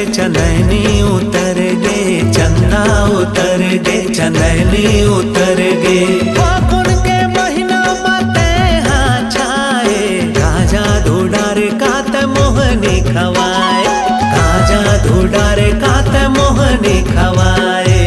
चंदनी उतर गे, चंदा उतर गे, चंदनी उतर गे। फागुन के महीना माते हाँ छाए, काजा धुडार कात मोहनी खवाए, काजा धुडार कात मोहनी खवाए।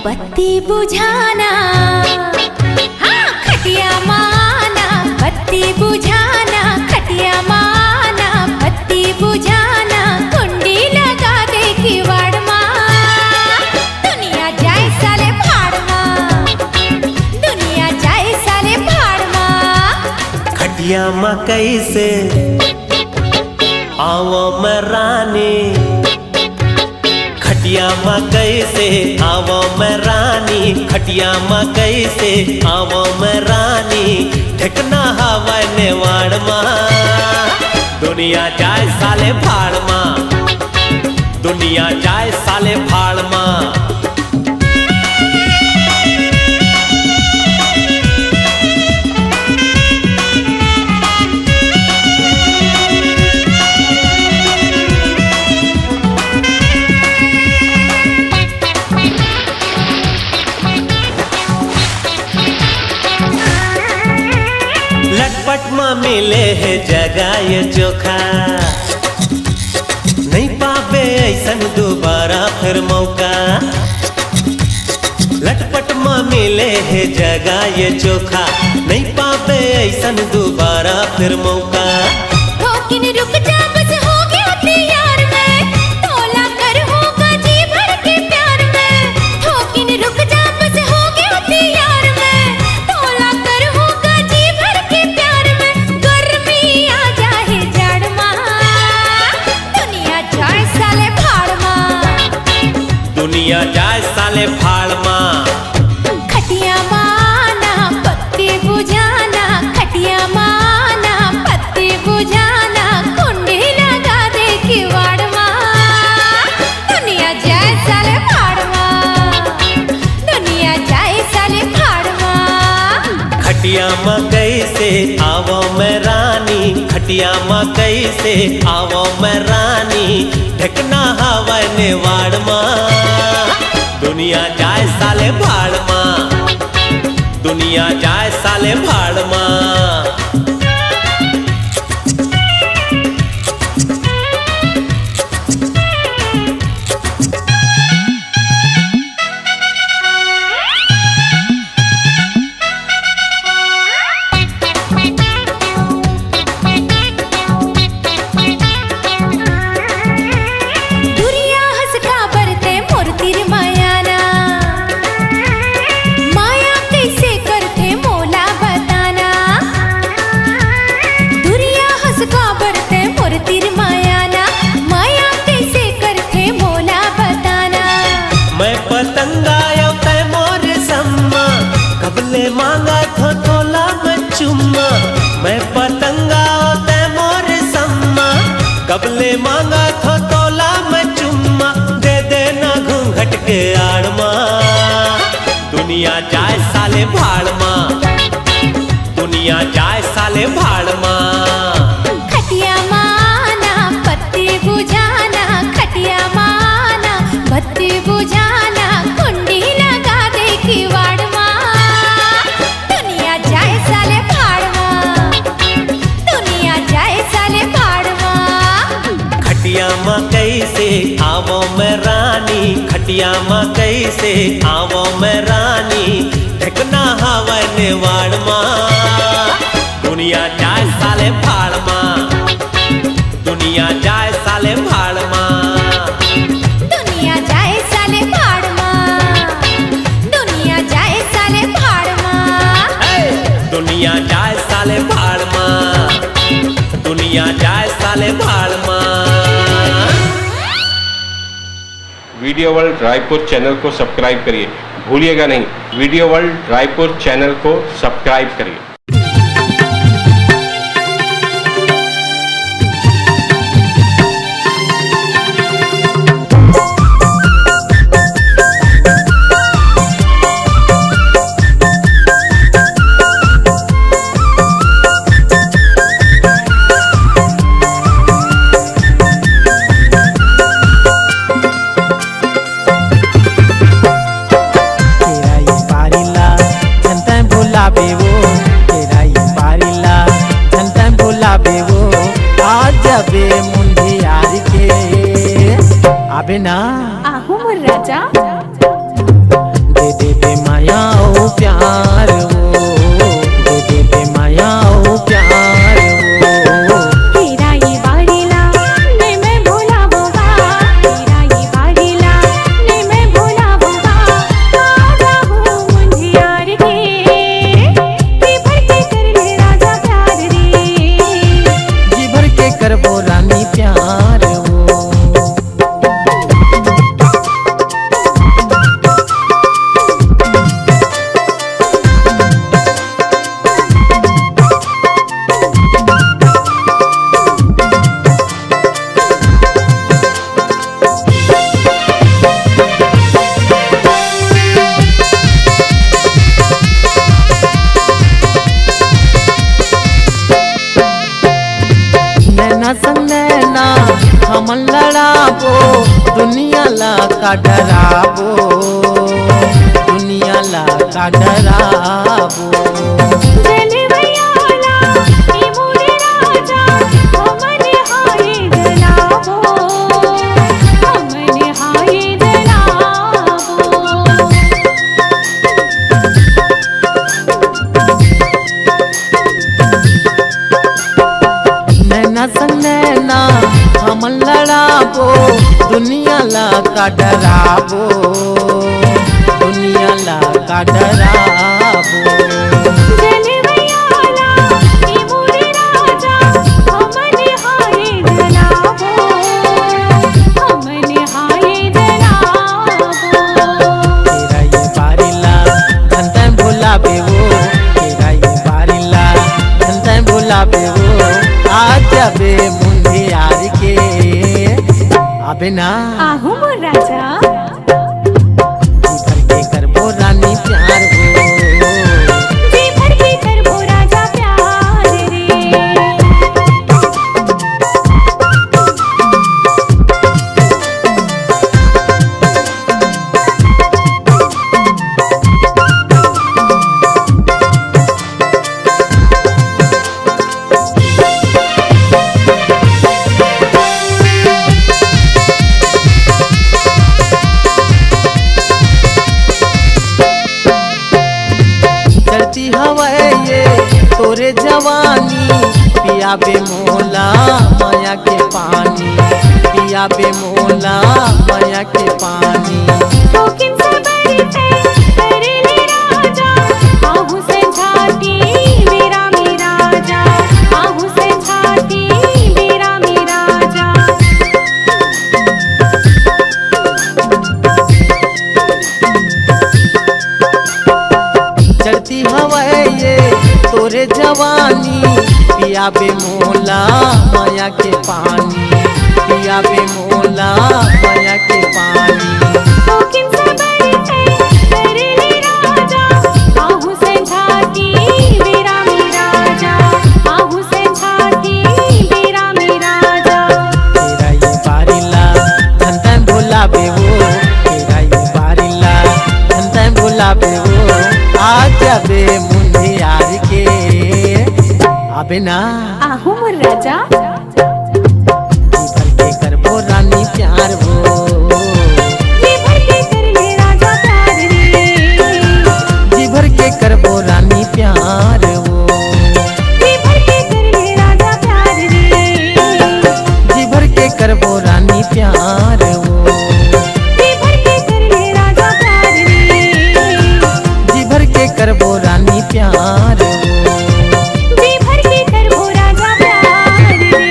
बत्ती बुझाना, हाँ खटिया माना बत्ती बुझाना, खटिया माना बत्ती बुझाना, कुंडी लगा दे किवाड़ माँ, दुनिया जाए साले भाड़ माँ, दुनिया जाए साले भाड़ माँ। खटिया माँ कैसे आवो मैं रानी, खटिया माँ कैसे आवो मैं रानी, खटिया माँ कैसे आवो मैं रानी, ठिकना हवा नेवाड़ माँ, दुनिया जाए साले भाड़ माँ, दुनिया जाए साले भाड़ माँ। लटपट माँ मिले है जगह ये चोखा, नहीं पावे ऐसन दोबारा फिर मौका। लटपट माँ मिले है जगह ये चोखा, नहीं पावे ऐसन दोबारा फिर मौका। ठोकिन रुक जा बस हो गया तैयार मैं, तोला कर होगा जी भर के प्यार में। ठोकिन रुक जा बस हो गया तैयार मैं, तोला कर होगा जी भर के प्यार में। गर्मी आ जाए जाड़ माँ, दुनिया जाए साले भाड़ माँ, दुनिया जाए साले भाड़ माँ। खटिया माना पत्ती बुझाना, खटिया माना पत्ती बुझाना, कुंडी लगा दे किवाड़ माँ, दुनिया जाए साले भाड़ माँ, दुनिया जाए साले भाड़ माँ। खटिया माँ कैसे आवो मैं रानी, खटिया मकई से आवो मैं रानी ढकना हवा नेवाड़ माँ दुनिया जाए साले भाड़ माँ दुनिया जाए साले भाड़ माँ मांगा थो तोला में चुम्मा मैं पतंगा ते मोर सम्मा कबले मांगा थो तोला में चुम्मा दे देना घूंघट के आड़ माँ दुनिया जाए साले भाड़ माँ दुनिया जाए साले भाड़ माँ खटिया माना पत्ती बुझाना खटिया माना पत्ती बुझाना कुंडी लगा दे किवाड़ खटिया मकई से आवो मैं रानी खटिया मकई से आवो मैं रानी ढकना हवा नेवाड़ माँ दुनिया जाए साले भाड़ माँ दुनिया जाए साले भाड़ माँ दुनिया जाए साले भाड़ माँ दुनिया जाए साले भाड़ माँ दुनिया जाए साले भाड़ माँ दुनिया जाए साले भाड़ माँ वीडियो वर्ल्ड रायपुर चैनल को सब्सक्राइब करिए, भूलिएगा नहीं वीडियो वर्ल्ड रायपुर चैनल को सब्सक्राइब करिए। आबे ना आहू मोर राजा दे दे बे माया ओ प्यार वो दे दे बे माया ओ प्यार वो तेरा ये बाड़ीला नहीं मैं भोला बोगा तेरा ये बाड़ीला नहीं मैं भोला बोगा राजा हूँ मुझे यार के जी भर के कर ले राजा प्यार रे जी भर के कर वो रानी प्यार वो संगना हम लड़ाबो दुनिया ला का डराबो दुनिया ला का डराबो संगना हम लड़ाबो दुनिया ला का डराबो दुनिया ला का डराबो तेरा ये बारीला धनता भुलाबे वो तेरा ये बारीला धनता भुलाबे वो आजबे मुंडे यार के आबे ना आहू मोर राजा जी भर के करबो रानी प्यार हो जी भर के करबो राजा प्यार रे पानी पिया बे मोला माया के पानी। ठोकिन सबरी पे कर ले राजा, आहू से झाटी मेरा राजा, आहू से झाटी मेरा राजा। चढ़ती हवाए ये तोरे जवानी पिया बे मोला माया के पानी पिया बे मोला माया के पानी। ठोकिन सबरी पे कर ले राजा, आहू से झाटी मेरा राजा, आहू से झाटी मेरा राजा। तेरा ये बारिला धन धन भोला बे वो तेरा ये बारिला धन धन भोला बे वो आज बे मुंडे यार के अबे ना आहू मोर राजा, भर के करबो रानी प्यार वो जी भर के कर ले राजा प्यार रे, जी भर के करबो रानी प्यार वो जी भर के कर ले राजा प्यार रे, जी भर के करबो रानी प्यार वो जी भर के कर ले राजा प्यार रे, जी भर के करबो रानी प्यार वो। जी भर के करबो राजा प्यार रे।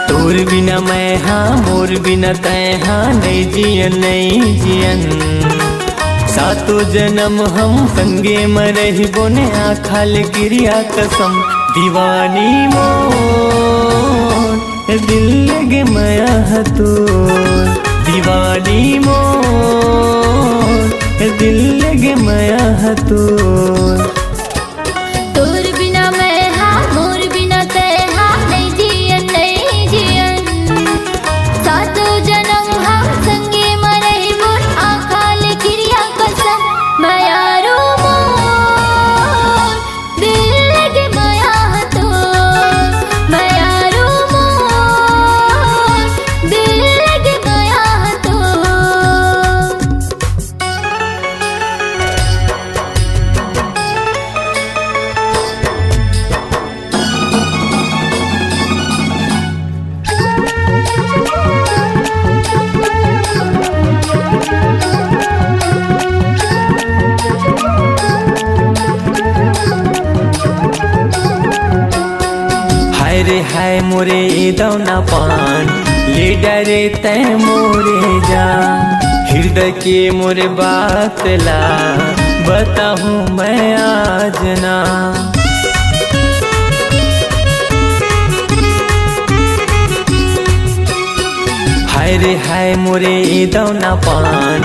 तोर बिना मैं हाँ मोर बिना तै हाँ नहीं जियन नहीं जियन। सातों जन्म हम संगे मरही बोने आखाल क्रिया कसम। दीवानी मोर दिल लगे माया हतो, दीवानी मोर दिल लगे माया हतो। तोर बिना मैं हाँ मोर बिना तै हाँ नहीं जियन नहीं जियन। सातों जन्म हम संगे मरही बोल आखाल क्रिया कसम। मायारो मोर दिल लगे माया हतो, मायारो मोर दिल लगे माया हतो। हाय रे हाय मोरे दौना पान ले डरे तै मोरे जा। हृदय के मोरे बात ला बताहूँ मैं आज ना। हाय रे हाय मोरे दौना पान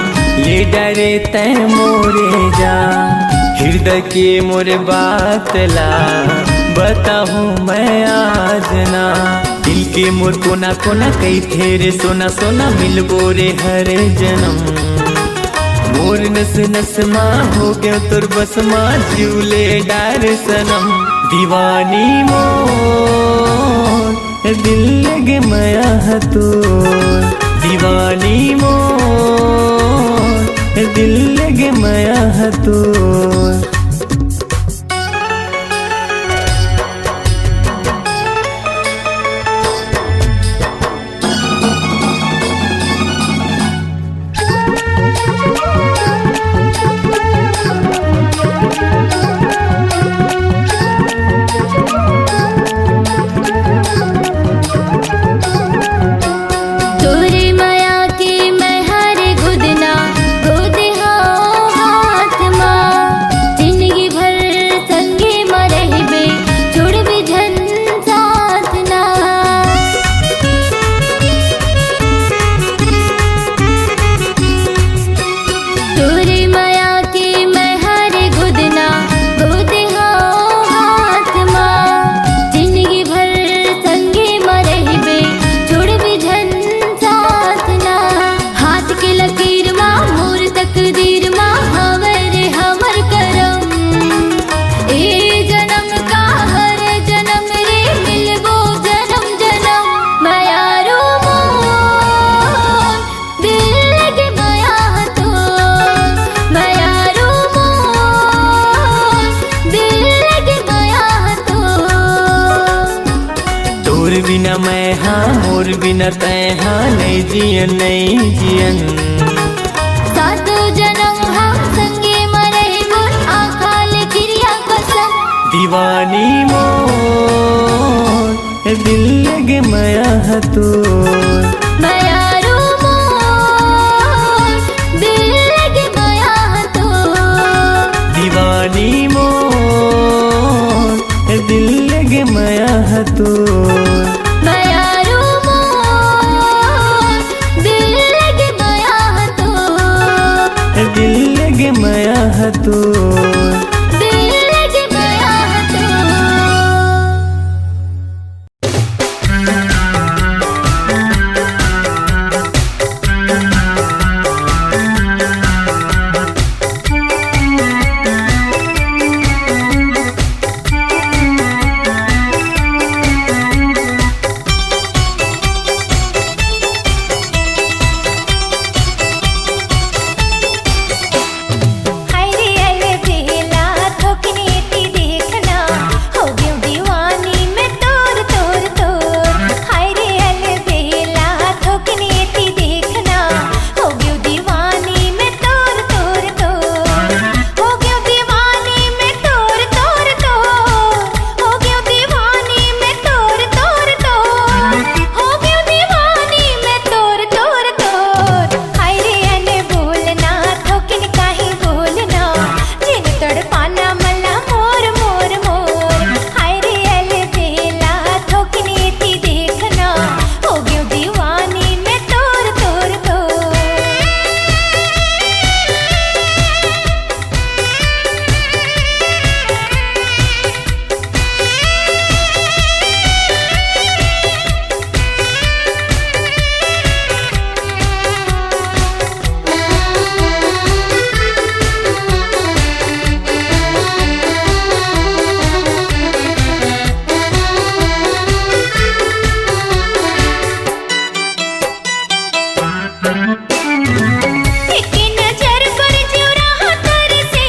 ले डरे तै मोरे जा। हृदय के मोरे बात ला बताहूँ मैं आज ना। दिल के मोर कोना कोना कई थेरे सोना सोना मिलबो रे हर जन्म। मोर नस नस माँ हो गया तुर बस माँ झूले डार सनम। दीवानी मोर दिल लगे माया हतो, दीवानी मोर दिल लगे माया हतो। तोरे माया के मैं हर गुदना गोद हाथ माँ। बिना तैहा नहीं जियन नहीं जियन। सातो जन्म हम संगे मरई बोल आखाल क्रिया कसम। दीवानी मोर दिल लगे माया हतो मायारू मोर दिल लगे माया तो। दीवानी मोर दिल लगे माया हतो मायारू मोर दिल लगे माया तो। दिल लगे माया हतो। दिल लगे माया तो। हाय रे अले बेला थोकनी ती देखना हो गई दीवानी मैं तोर तोर तोर। हाय रे अले बेला थोकनी ती देखना हो गई दीवानी मैं तोर तोर तोर। हो गई दीवानी मैं तोर तोर तोर। हो गई दीवानी मैं तोर तोर तोर। हो गई दीवानी मैं तोर तोर तोर। हाय रे अले बोलना थोकनी काहे बोलना जिन तड़पाना मला मोर मोर मोर। हाय रे अले बेला थोकनी ती देखना हो गई दीवानी मैं तोर तोर तोर। एक नजर पर जो रहा तर से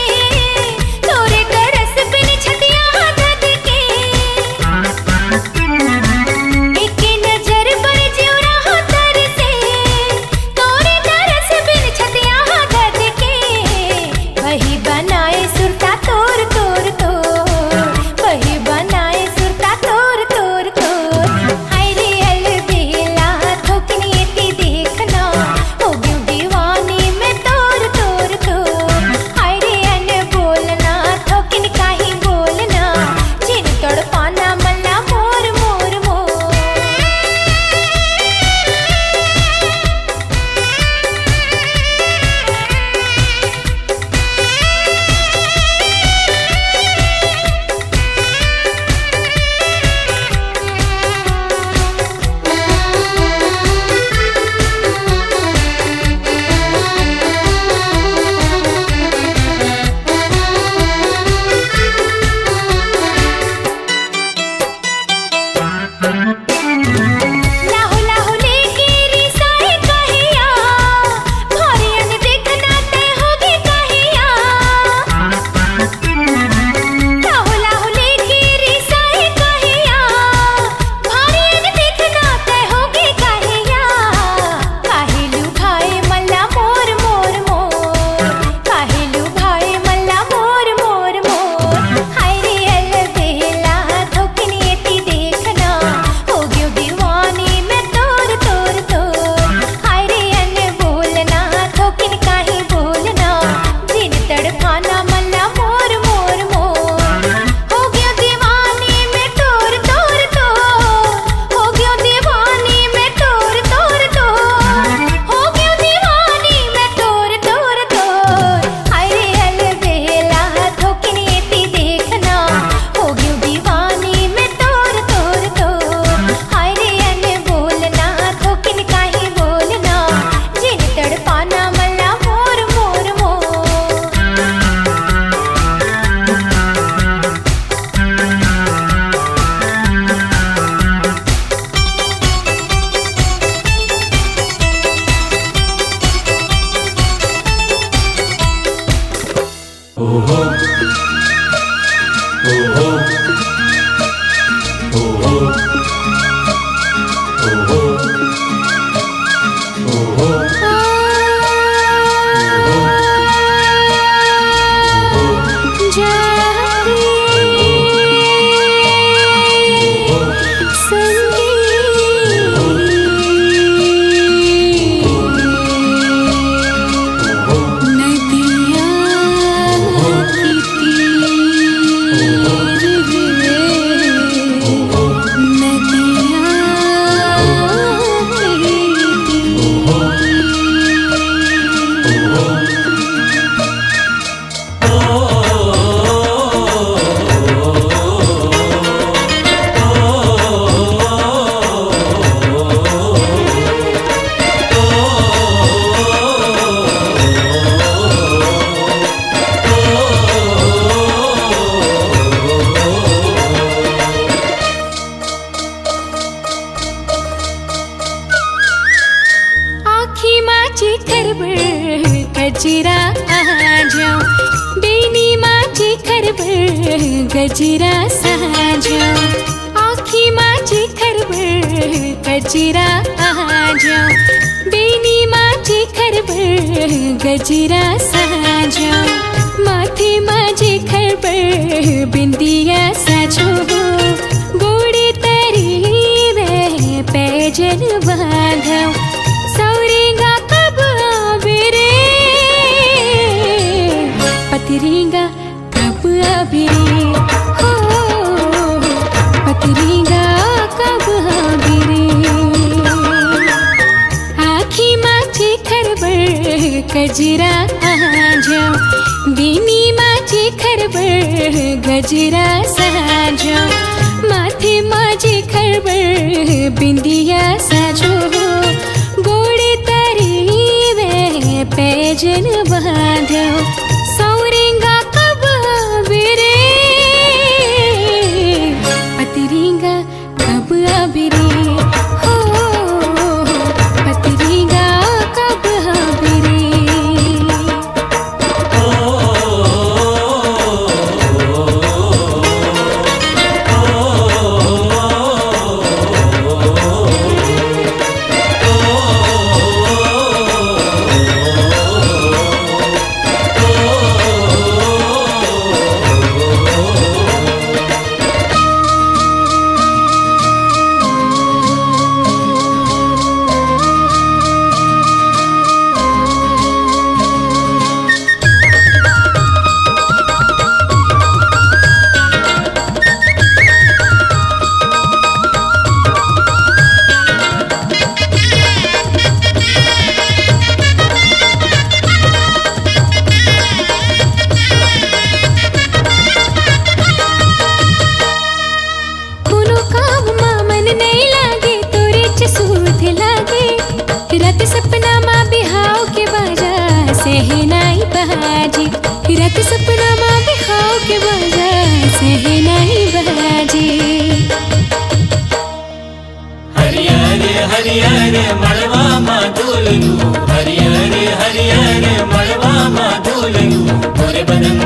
तोरे तरस बिन छतिया धद के। एक नजर पर जो रहा तर से तोरे तरस बिन छतिया धद के। वही बनाए सुरता तोर तोर तोर। वही बनाए सुरता तोर तोर तोर। हाय रे अल बेला थोकनी ती देखना हो गई माझी खरबळ गजरा आजा बेनी माझी खरबळ गजरा साजा आखी माझी खरबळ गजरा आजा बेनी माझी खरबळ गजरा साजा माथे माझे खरबळ बिंदिया साजो गोडे तरी वे पैजन बांधव सौरेगा कब आवे रे पतरेगा कब आवे रे हो पतरेगा कब आवे रे आखी माझी खरबळ गजरा आजा बेनी माझी खरबळ गजरा साजा माथे माझे खरबळ बिंदिया साजो गोडे तरी वे पैजन बांधव सौरेगा कब आवे रे पतरेगा कब आवे रे हो पतरेगा कब आवे रे रत सपना माँ बिहाव के बाजा सहनाई बहाजी रत सपना माँ बिहाव के बाजा सहनाई बहाजी हरियर हरियर मड़वा माँ डोलू हरियर हरियर मड़वा माँ डोलू तोरे बदन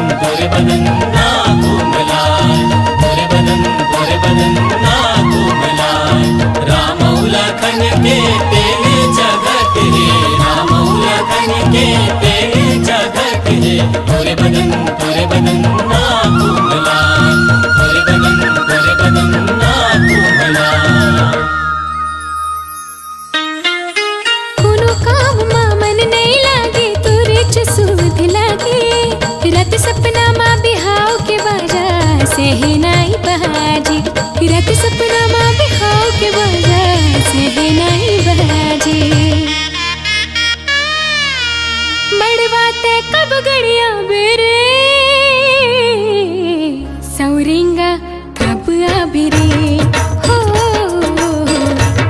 ना घूमलाय तोरे बदन ना घूमलाय रामौला खन के तेरे जगत है रामौला खन के तेरे जगत है तोरे बदन ना घूमलाय तोरे बदन ना घूमलाय कोनो काम माँ मन नहीं लागे तोरे चसूद लागे रत सपना माँ बिहाव के बाजा सहनाई बहाजी रत सपना माँ बिहाव के बाजा सहनाई बहाजी मड़वा ते कब गड़िया बेरे सौरेगा कब आवे रे हो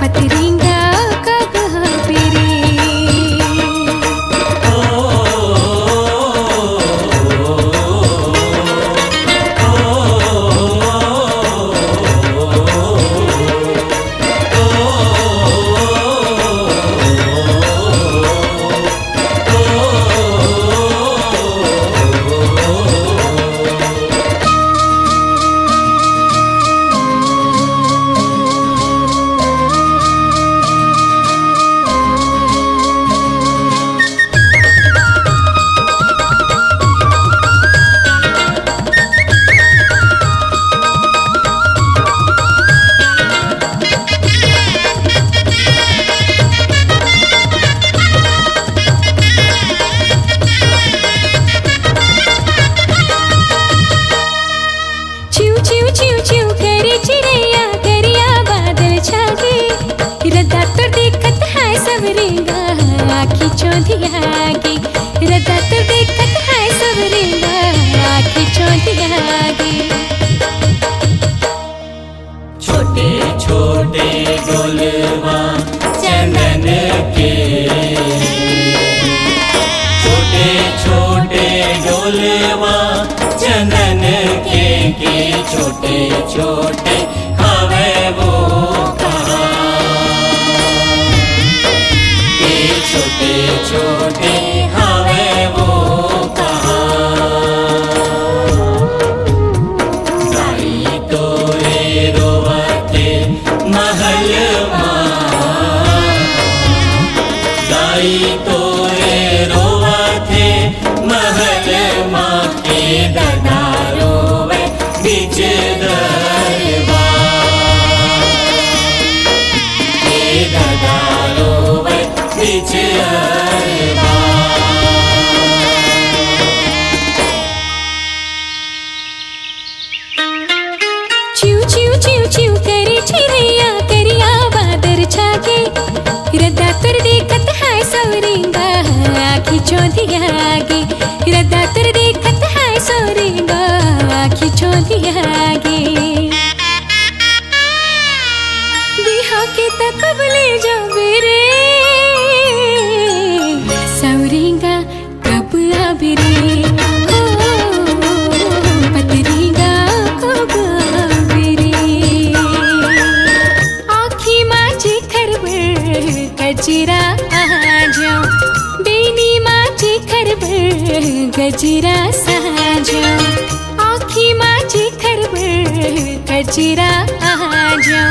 पतरेगा कब आवे रे चौधियागी रदा तो देखत है सबरेगा आँखें चौधियागी छोटे छोटे गोलवा चंदन के छोटे छोटे गोलवा चंदन के छोटे छोटे हवे वो कहाँ के छोटे छोटे हवे वो कहाँ जाई तोरे रोवते महल जाई तोरे रोवते महल माँ के दादा रोवे बीच दरबार के दादा रोवे बीच चिव चिव चिव चिव करे चिड़ैया करिया बादर छाके रद्दा तर देखत है सौरेंगा आखी चौंधिया आगे रद्दा तर देखत है सौरेंगा आखी चौंधिया आगे बिहा के तकब ले जाबे रे सौरेंगा कब आबे रे ओ पतरीगा कब आबे रे आखी माचे खरबर गजरा आ जाओ बेनी माचे खरबर गजरा सा जाओ आखी माचे खरबर गजरा आ जाओ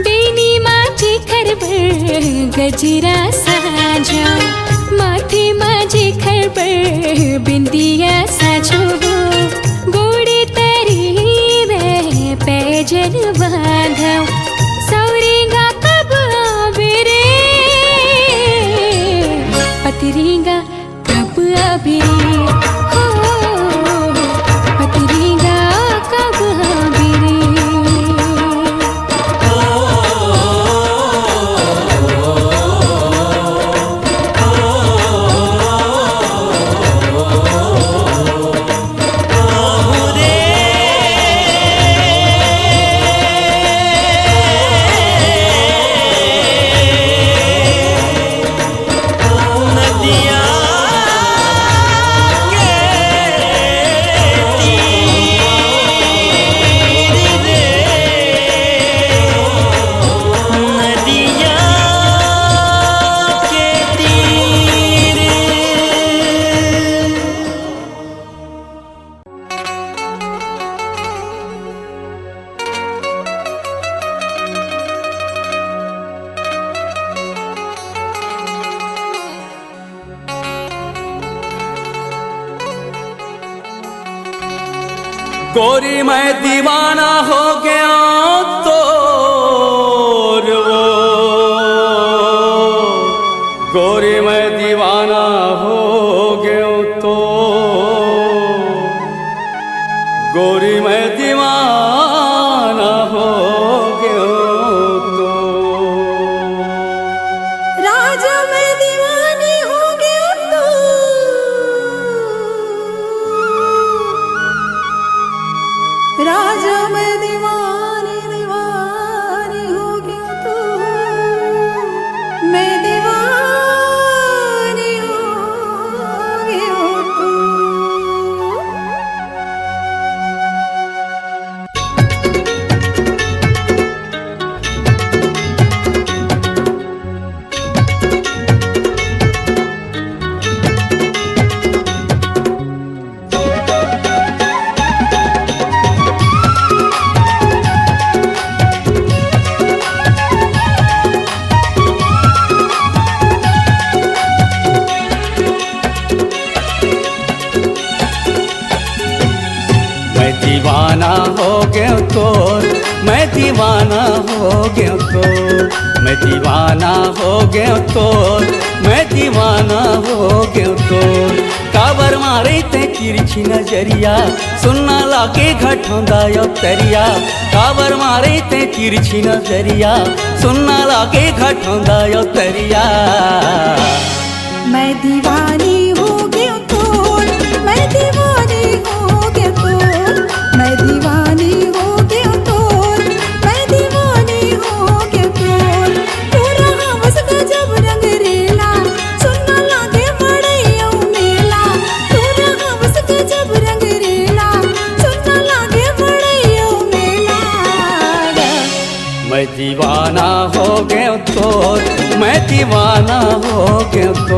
बेनी माचे खरबर गजरा सा जाओ माथे माजे खरबर बिंदिया साजो गोड़े तरी में पैजन बांधो सौरेंगा कब आबे रे पतरीगा कब आबे हो पतरीगा कब आबे रे गोरी मैं दीवाना हो गया तो गोरी मैं दीवाना हो गया तो गोरी मैं दीवाना हो गया तो राजा मैं दीवानी हो गया तो राजा मैं दीवानी दीवानी हो गया तो मैं दीवानी हो गया तो दीवाना हो गया तो मैं दीवाना हो गया तो मैं दीवाना हो गया तो मैं दीवाना हो गया तो काबर मारे ते तिरछी नजरिया सुनना लागे घटोंदा यो तरिया काबर मारे ते तिरछी नजरिया सुनना लागे घटोंदा यो तरिया मैं दीवानी हो गया तो मैं दीवानी हो गया तो मैं दीवानी हो गया तो मैं दीवानी हो गया तो पूरा हवस का जब रंग रेला सुनना लागे मड़ैया मेला पूरा हवस का जब रंग रेला सुनना लागे मड़ैया मेला मैं दीवाना हो गया तो मैं दीवाना हो गया तो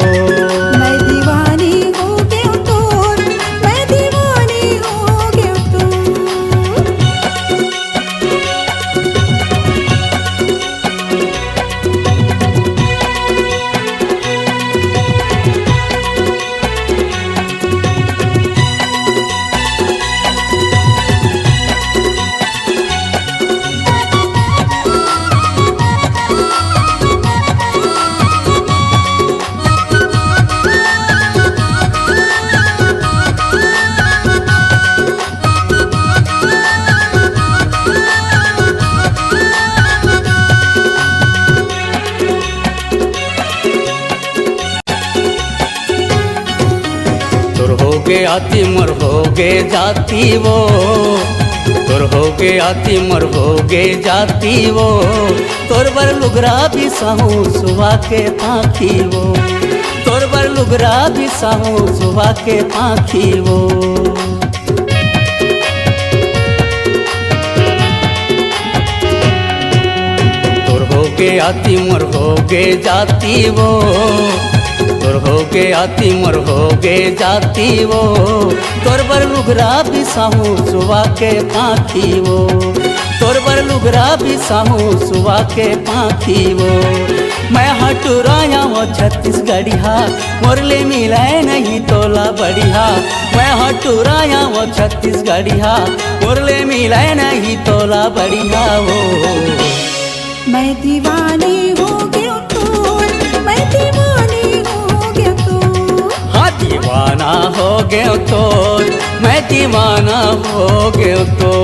गे आती मोर हो गे जाती वो, तोर हो गे आती मोर हो गे जाती वो, तोर बर लुगरा भी साहू सुबह के पाखी वो, तोर बर लुगरा भी साहू सुबह के पाखी वो। के आती मोर हो गे जाती वो, तोर हो गे आती मोर हो गे जाती वो, तोर बर लुगरा भी साहू सुबह के पाखी वो, तोर बर लुगरा भी साहू सुबह के पाखी वो। मैं हटुराया वो छत्तीसगढ़िया मोरले मिलाए नहीं तोला बढ़िया, मैं हटुराया वो छत्तीसगढ़िया मोरले मिलाए नहीं तोला बढ़िया वो। मैं दीवानी हो गया तो, मैं दीवानी हो गया तो, हाँ दीवाना हो गया तो, मैं दीवाना हो गया तो।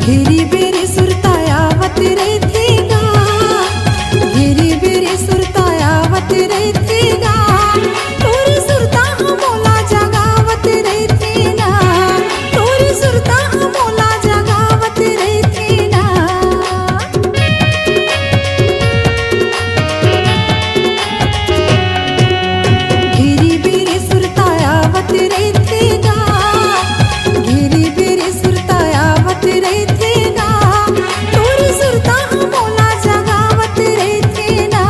घेरी बेरी सुरतायावत रहतेगा, घेरी बेरी सुरतायावत रहतेगा, तोरी सुरता मोला जगावत रहतेना, तोरी सुरता मोला जगावत रहतेना। घेरी बेरी सुरतायावत रहतेगा, घेरी बेरी सुरतायावत रहतेगा, तोरी सुरता मोला जगावत रहतेना,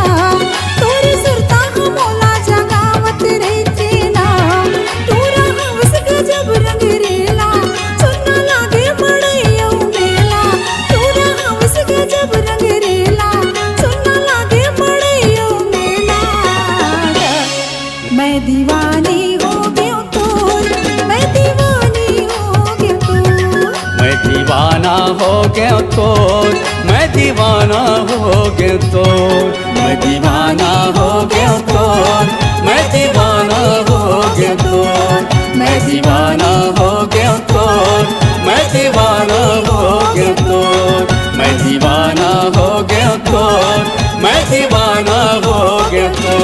तोरी सुरता मोला जगावत रहतेना। तोरा हवस गजब रंग रेला, सुनना लागे मड़ैया मेला, तोरा हवस गजब रंग रेला, सुनना लागे मड़ैया मेला। मैं दीवानी हो गया तो, मैं दीवानी हो गया तो, मैं दीवाना हो गया तो, मैं दीवाना हो गया तो, मैं दीवाना हो गया तो, मैं दीवाना हो गया तो, मैं दीवाना हो गया तो, मैं दीवाना हो गया तो, मैं दीवाना हो गया तो, मैं दीवाना हो गया तो।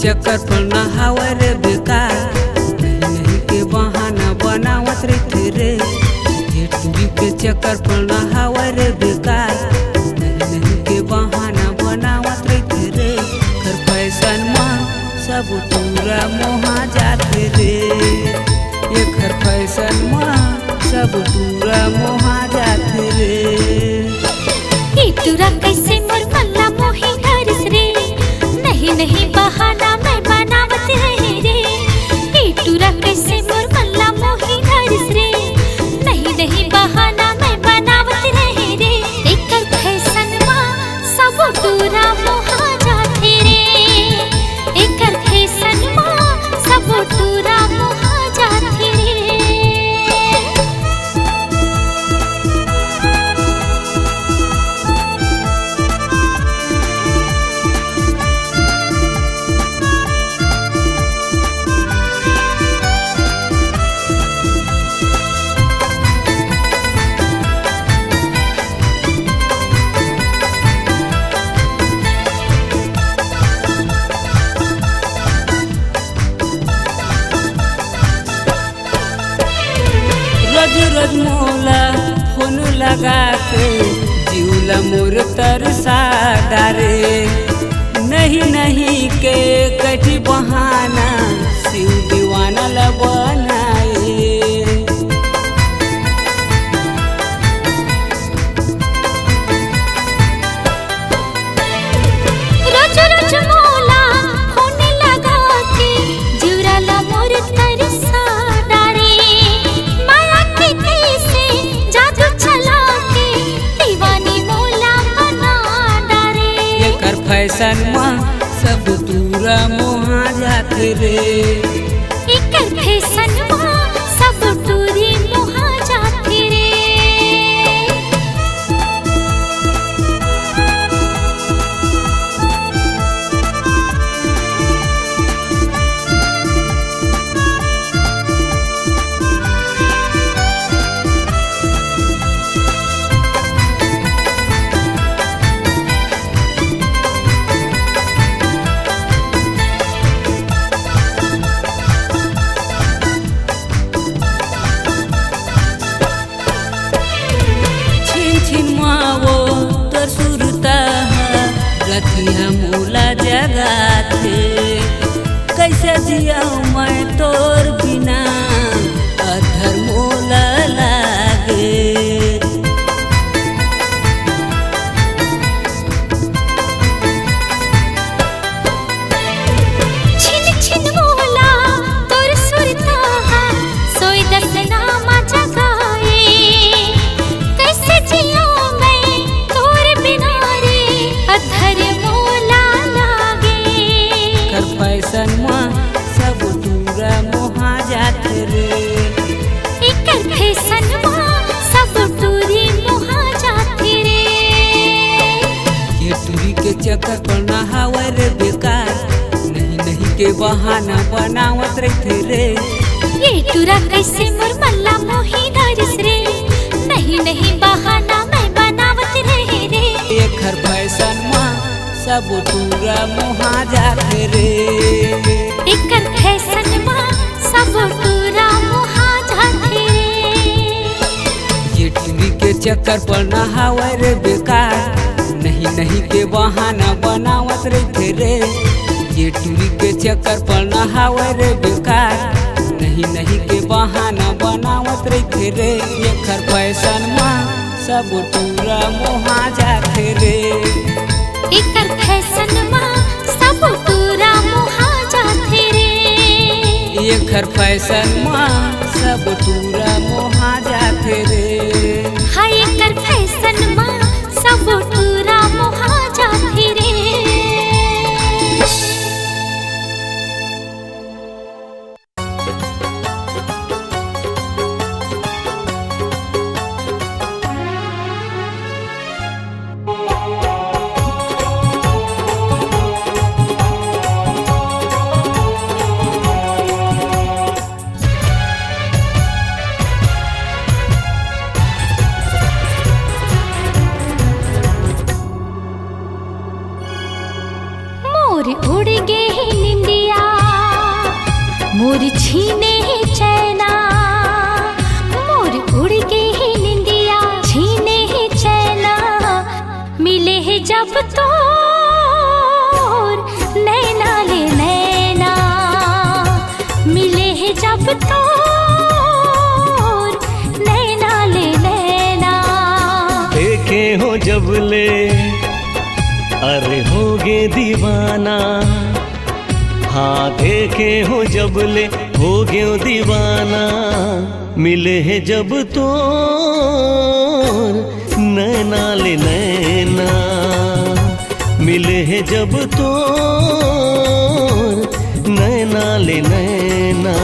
चक्कर पर नहावा रे बेकार, नहीं के बहाना बनावत रहते रे, ये टूरी के चक्कर पर नहावा रे बेकार, नहीं के बहाना बनावत रहते रे। कर फैशन माँ सब पूरा मोहा जाते रे, ये कर फैशन माँ सब पूरा मोहा जाते रे। इतुरा कैसे मोर मल्ला मोही हरस रे, नहीं नहीं बहाना मैं बनावत रहे रे। इतुरा कैसे मोर मल्ला मोही हरस रे, नहीं नहीं बहाना मैं बनावत रहे रे। एकर फैशन माँ सब टूरा मोहा जाते रे, एकर फैशन माँ सब टूरा मोहा जाते रे। मोर तरसा डारे नहीं नहीं के कठी बहाना शिव दीवाना ल बनाए रोज रोज मोला होने लगा के जीवरा ला मोर तरसा डारे माया के कैसे जादू चला के दीवानी मोला बना डारे एकर फैशन में सब दूरा मोहा जात रे एकर फैशन में सब टूरी मोहा जाते रे छिन छिन मावो तोर सुरता रथिया मोला जगा थे कैसे जिया मैं तोर बिना अधर मोला लागे छिन छिन मोला तोर सुरता सोई दसनामा जगाए कैसे जिया मैं तोर बिना रे अधर मोला लागे कर फैशन में सब दूरा मोहा जात रे एकर फैशन में सब टूरी मोहा जाते रे ये टूरी के चक्कर पर नहावे रे बेकार नहीं नहीं के बहाना बनावत रहते रे ये टूरा कैसे मोर मल्ला मोही डारिस रे नहीं नहीं बहाना मैं बनावत रहे रे एकर फैशन में सब टूरा मोहा जाते रे एकर फैशन में सब टूरा मोहा जाते रे ये टूरी के चक्कर पर नहावे रे बेकार नहीं नहीं के बहाना बनावत रहते रे ये टूरी के चक्कर पर नहावे रे बेकार नहीं नहीं के बहाना बनावत रहते रे एकर फैशन में सब टूरा मोहा जाते रे एकर फैशन में सब टूरा मोहा जाते रे एकर फैशन में सब टूरा मोहा जाते रे हाय एकर फैशन में सब टूरा मोहा जाते रे मोर उड़ गे निंदिया मोर छीने चैना मोर उड़ गे निंदिया छीने चैना मिले है जब तोर नैना ले नैना मिले है जब तोर नैना ले नैना देखे हो जब ले अरे होगे दीवाना हाँ देखे हो जब ले होगे दीवाना मिले है जब तो नैना ले नैना मिले है जब तो नैना ले नैना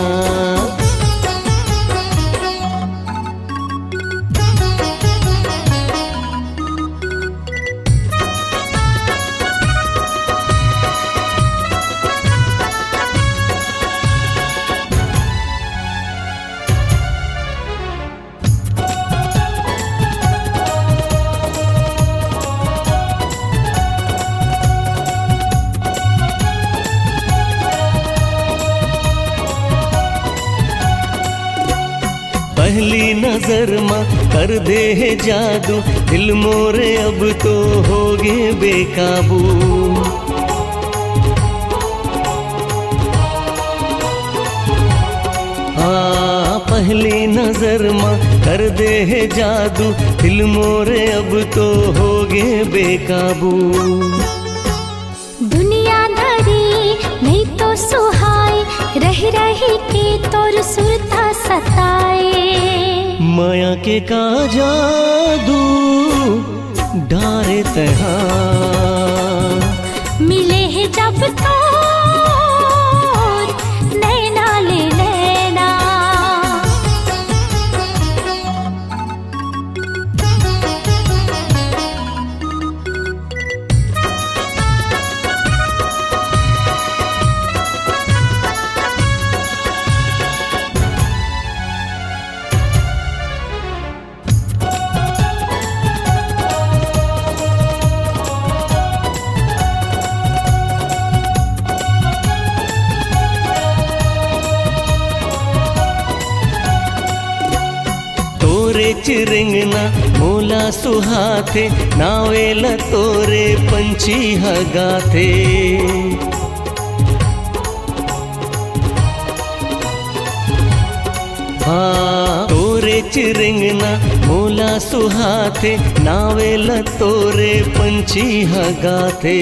पहली नजर माँ कर दे है जादू, दिल मोरे अब तो होगे बेकाबू। हाँ पहली नजर माँ कर दे है जादू, दिल मोरे अब तो होगे बेकाबू। दुनियादारी नहीं तो सुहाए, रही रही के तोर सुरता सताए। माया के का जादू डारे तहा, मिले है जब तोर नैना ले नैना। तोरे चिरिंगना मोला सुहाथे, नावेला तोरे पंछी हगाथे। हाँ तोरे चिरिंगना मोला सुहाथे, नावेला तोरे पंछी हगाथे।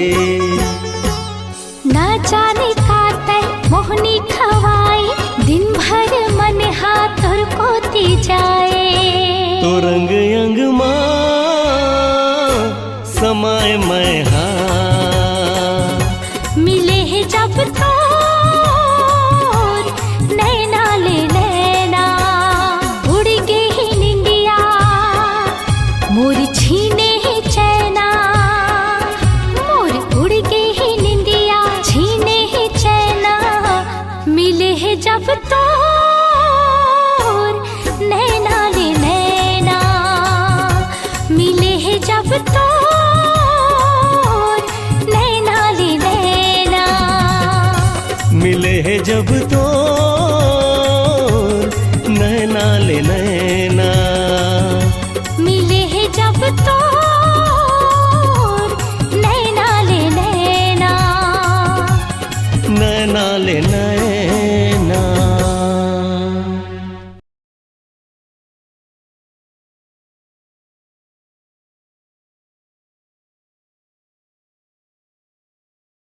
ना जाने काते मोहनी खवाई, दिन भर मन हाथोर कोती जाए। तो रंग अंग माँ समाए मैं हाँ, मिले है जब तोर नैना ले नैना। उड़ गे ही निंदिया मोर छीने ही चैना, मोर उड़ गे ही निंदिया छीने ही चैना। मिले है जब तोर नैना ले नैना, मिले है जब तोर नैना ले नैना। मिले है जब तो